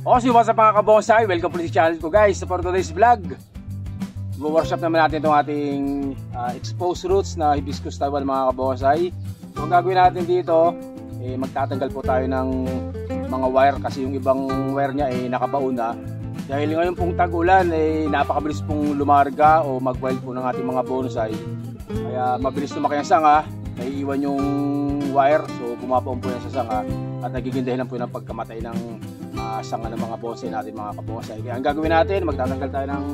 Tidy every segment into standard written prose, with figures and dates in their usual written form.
What's up mga kabonsai? Welcome po sa channel ko guys. For today's vlog, workshop naman natin itong ating exposed roots na hibiscus Taiwan mga kabonsai. So ang gagawin natin dito, magtatanggal po tayo ng mga wire kasi yung ibang wire niya nakabaon na. Dahil ngayon pong tag-ulan, napakabilis pong lumarga o mag-wild po ng ating mga bonsai. Kaya mabilis lumaki ang sanga, naiiwan yung wire, so pumapaon po yan sa sanga at nagiging dahilan po ng pagkamatay ng sanga ng mga bonsai natin mga kabonsai. Kaya ang gagawin natin, magtatanggal tayo ng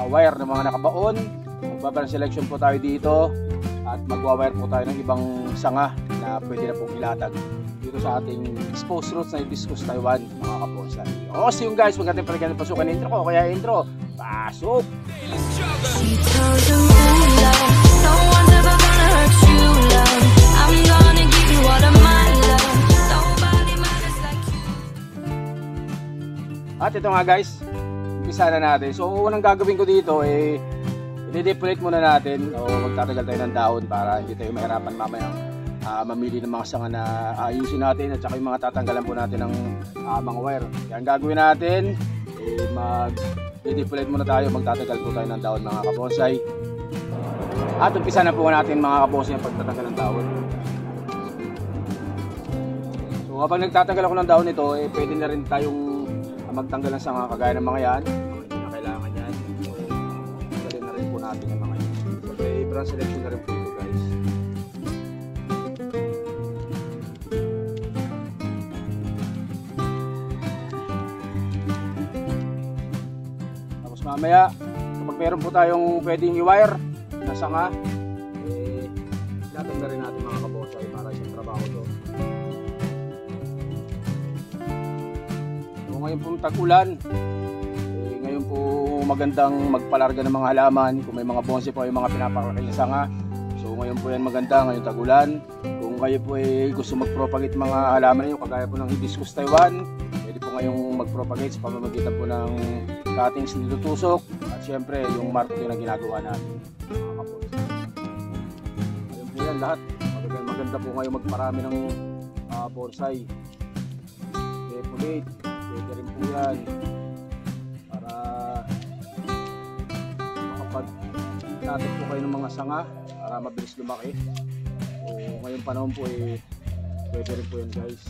wire ng mga nakabaon, magbabalance selection po tayo dito at magwa-wire po tayo ng ibang sanga na pwede na pong ilatag dito sa ating exposed roots na hibiscus Taiwan mga kabonsai. See you guys, magandang palikan ng pasukan intro ko, kaya intro, pasok! At ito nga guys, umpisa na natin. So unang gagawin ko dito i-depolate muna natin o magtatagal tayo ng dahon para hindi tayo mahirapan mamaya mamili ng mga sanga na ayusin natin at saka yung mga tatanggalan po natin ng mga wire. Kaya ang gagawin natin, mag-depolate muna tayo, magtatagal po tayo ng dahon mga kabonsai. At umpisa na po natin mga kabonsai yung pagtatanggal ng dahon. So habang nagtatanggal ako ng dahon ito, pwede na rin tayong magtanggal ng sanga kagaya ng mga yan. Hindi na kailangan yan. Tanggalin na rin po natin yung mga yan. So branch selection na rin po ito guys. Tapos mamaya, kapag meron po tayong pwedeng i-wire na sanga, ilatag na rin natin mga kabonsai para isang trabaho to. Ngayon po tag-ulan, ngayon po magandang magpalarga ng mga halaman. Kung may mga bonsai po yung mga pinapakalaki ng sanga, so ngayon po yan maganda, ngayon tag-ulan. Kung kayo po gusto mag-propagate mga halaman niyo kagaya po ng hibiscus Taiwan, pwede po ngayong mag-propagate sa pamamagitan po ng cuttings nilutusok at syempre yung marketing na ginagawa natin mga kabonsai. Ngayon po yan lahat, maganda po ngayon magparami ng bonsai. Depolate pwede rin po yan para makapag-natin po kayo ng mga sanga para mabilis lumaki. So ngayong panahon po pwede rin po yan guys.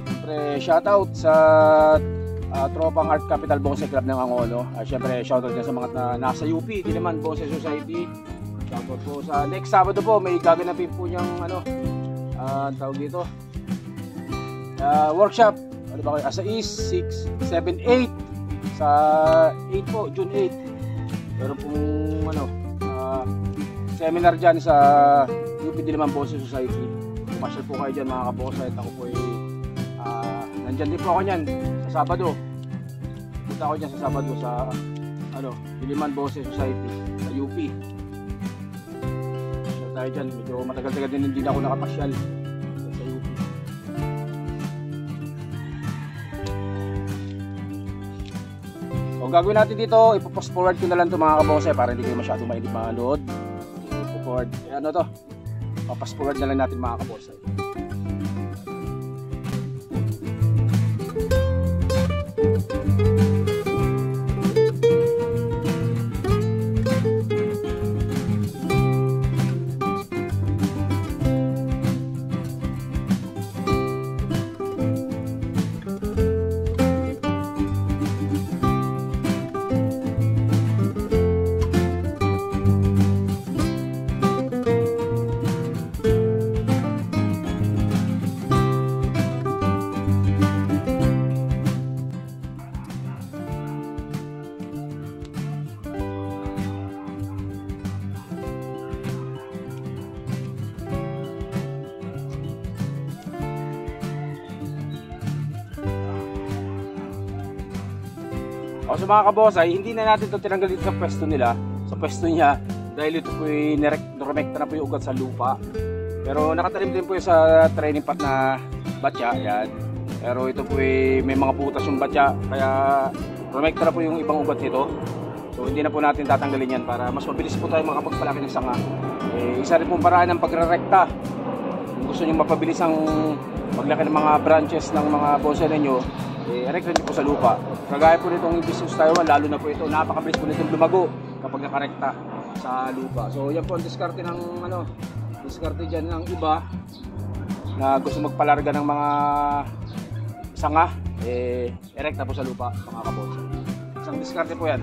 Siyempre shoutout sa tropang Art Capital Bonsai Club ng Angono. Siyempre shoutout din sa mga nasa UP, Diliman Bonsai Society. Shoutout po sa next Sabado po, may gaganapin po niyang tawag dito workshop. Ano ba kayo? Sa East 6, 7, 8 sa 8 po, June 8. Pero pong seminar dyan sa UP Diliman Bonsai Society. Pumasyal po kayo dyan mga kabonsai at ako po nandyan din po ako nyan sa Sabado. Punta ako dyan sa Sabado sa Diliman Bonsai Society sa UP. So tayo dyan, medyo matagal-tagal din hindi na ako nakapasyal sa UP. So gagawin natin dito, ipopost forward ko na lang ito mga kabonsai para hindi kayo masyadong mainip manood. Ipo-forward, papas forward na lang natin mga kabonsai. So mga kabonsai, hindi na natin ito tinanggal dito sa pwesto nila, sa pwesto niya, dahil ito po nirekta na po yung ugat sa lupa. Pero nakatanim din po yung sa training pot na batya, yan. Pero ito po may mga butas yung batya, kaya rumekta na po yung ibang ugat nito. So So hindi na po natin tatanggalin yan para mas mabilis po tayo makapagpalaki ng sanga. Isa rin pong paraan ng pagre-rekta. Kung gusto nyo mapabilis ang paglaki ng mga branches ng mga bonsai ninyo, rekta nyo po sa lupa. Kagaya po nitong hibiscus Taiwan, lalo na po ito, napakabilis po nitong lumago kapag nakarekta sa lupa. So yan po ang diskarte ng diskarte dyan ng iba na gusto magpalarga ng mga sanga, erekta po sa lupa mga kabonsai. Isang diskarte po yan.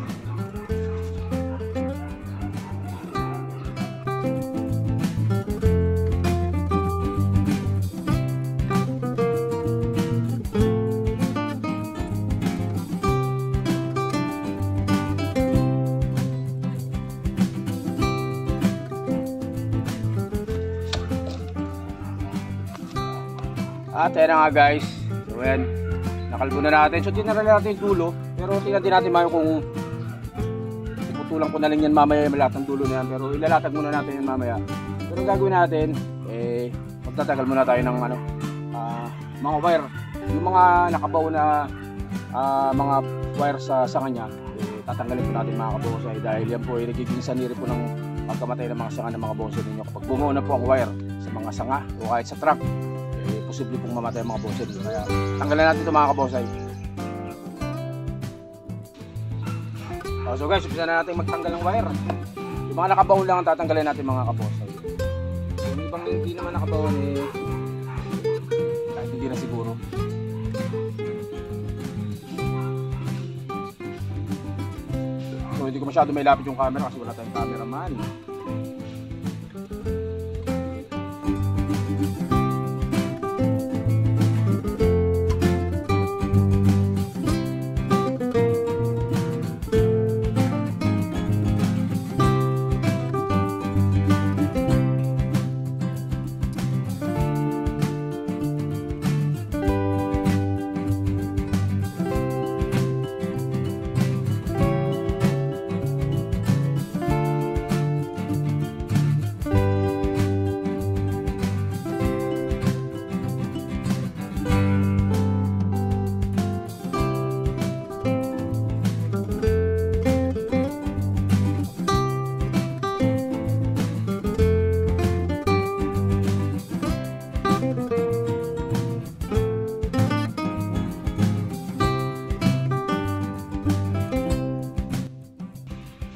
At ayan na nga guys, so ayan, nakalbo na natin. So tinara natin yung dulo, pero tingnan din natin mayo kung iputulang ko na lang yan mamaya yung lahat ng dulo na yan. Pero ilalatag muna natin yan mamaya. Pero gagawin natin, magtatagal muna tayo ng mga wire. Yung mga nakabaw na mga wire sa kanya, tatanggalin po natin mga kabonsai. Dahil yan po ay nagiging saniri po ng pagkamatay ng mga sanga ng mga bonsai ninyo. Kapag bumuo na po ang wire sa mga sanga o kahit sa truck, posible pong mamatay ang mga bonsai. Kaya tanggalan natin ito mga kabonsai. So guys, umpisa na natin magtanggal ng wire. Yung mga nakabaon lang ang tatanggalin natin mga kabonsai. Yung ibang hindi naman nakabaon kahit hindi na siguro. So hindi ko masyado may lapit yung camera kasi wala tayong cameraman.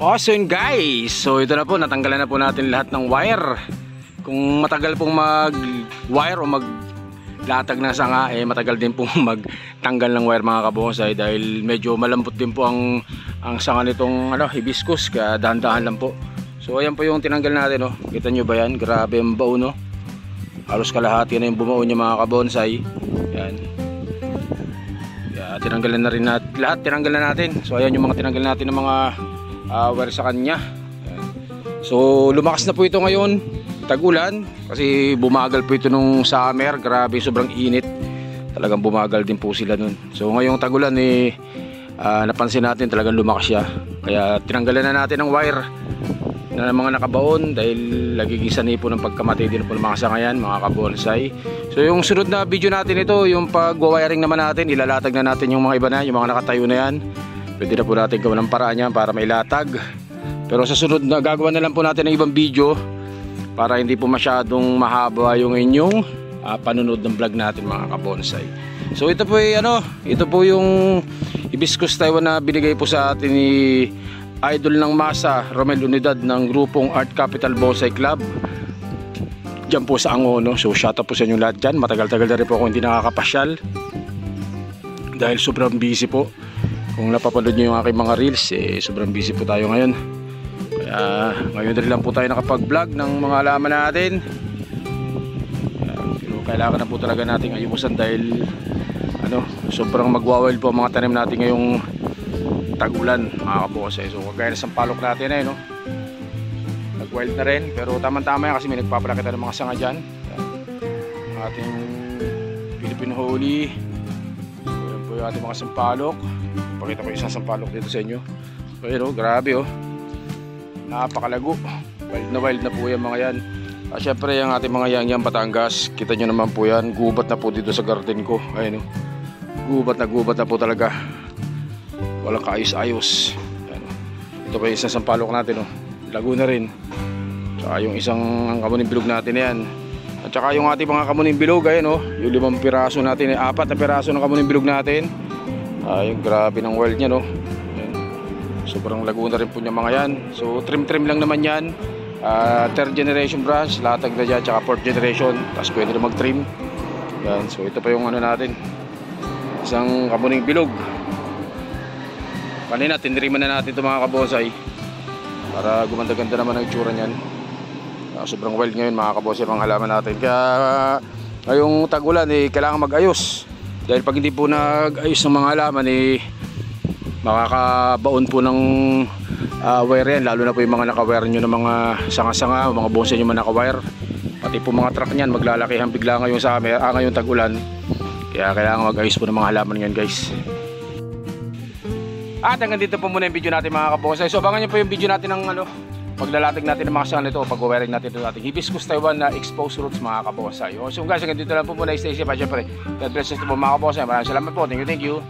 Awesome guys! So ito na po, natanggalan na po natin lahat ng wire. Kung matagal pong mag-wire o mag-latag ng sanga, matagal din pong magtanggal ng wire mga kabonsai. Dahil medyo malambot din po ang sanga nitong hibiscus, kaya dahan-dahan lang po. So ayan po yung tinanggal natin, oh. Kita nyo ba yan? Grabe ang bao, no? Halos kalahati na yung bumao niya mga kabonsai. Yan. Tinanggalan na rin natin lahat, tinanggal na natin. So ayan yung mga tinanggal natin ng mga wire sa kanya. So lumakas na po ito ngayon, tag-ulan, kasi bumagal po ito nung summer. Grabe, sobrang init, talagang bumagal din po sila nun. So ngayong tag-ulan napansin natin talagang lumakas siya, kaya tinanggalan na natin ng wire na mga nakabaon dahil nagiging sanay po ng pagkamatay din po ng mga sanga yan mga kabonsai. So yung sunod na video natin ito, yung pag-wiring naman natin, ilalatag na natin yung mga iba na, yung mga nakatayo na yan. Pwede na po natin gawin ng paraan yan para mailatag. Pero sa sunod na gagawa na lang po natin ng ibang video para hindi po masyadong mahaba yung inyong panunod ng vlog natin mga kabonsai. So ito po ito po yung hibiscus Taiwan na binigay po sa atin ni Idol ng Masa, Romel Unidad ng grupong Art Capital Bonsai Club dyan po sa Angono. So shout out po sa inyo lahat dyan. Matagal-tagal na rin po ako hindi nakakapasyal dahil sobrang busy po. Kung napapanood nyo yung aking mga reels, sobrang busy po tayo ngayon. Kaya ngayon rin lang po tayo nakapag-vlog ng mga alaman natin. Pero kailangan na po talaga nating ayusan dahil sobrang magwawild po ang mga tanim natin ngayong tag-ulan mga kabonsai. So kagaya na sampalok natin nag-wild na rin, pero tamang-tama yan kasi may nagpapalakita ng mga sanga dyan. Ang ating Philippine Holy. So yan po yung ating mga sampalok. Pakita ko isang sampalok dito sa inyo. So grabe napakalago. Wild na po yan mga yan. Syempre yung ating mga yang Batangas, kita nyo naman po yan, gubat na po dito sa garden ko. Ayun gubat na po talaga. Walang kaayos-ayos. Ito pa yung isang sampalok natin, oh. Laguna rin. Tsaka yung isang kamuning bilog natin na yan. At saka yung ating mga kamuning bilog, ayan, oh. Yung 5 piraso natin, 4 na piraso ng kamuning bilog natin. Yung grabe ng wild niya, no. Ayan. Sobrang Laguna rin po niya mga yan. So trim lang naman yan. 3rd generation branch, latag na dyan, tsaka 4th generation. Tapos pwede na mag-trim. Yan, so ito pa yung ano natin, isang kamuning bilog. Kanina tinriman na natin ito mga kabosay para gumanda-ganda naman ang itsura niyan. Sobrang wild ngayon mga kabosay mga halaman natin. Kaya ngayong tag-ulan kailangan mag-ayos. Dahil pag hindi po nag-ayos ng mga halaman makakabaon po ng wire yan. Lalo na po yung mga naka-wire nyo ng mga sanga-sanga, mga bonsai nyo man naka-wire. Pati po mga truck niyan maglalakihan bigla ngayon sa amin, ngayong tag-ulan. Kaya kailangan mag-ayos po ng mga halaman ngayon, guys. At hanggang dito po muna yung video natin mga kabosay. So abangan nyo po yung video natin ng paglalatag natin ng mga sanga nito o pag-wiring natin ito natin Hibiscus Taiwan na exposed roots mga kabosay. So guys, hanggang dito lang po muna. Stay safe. Siyempre, God bless us po mga kabosay. Maraming salamat po. Thank you.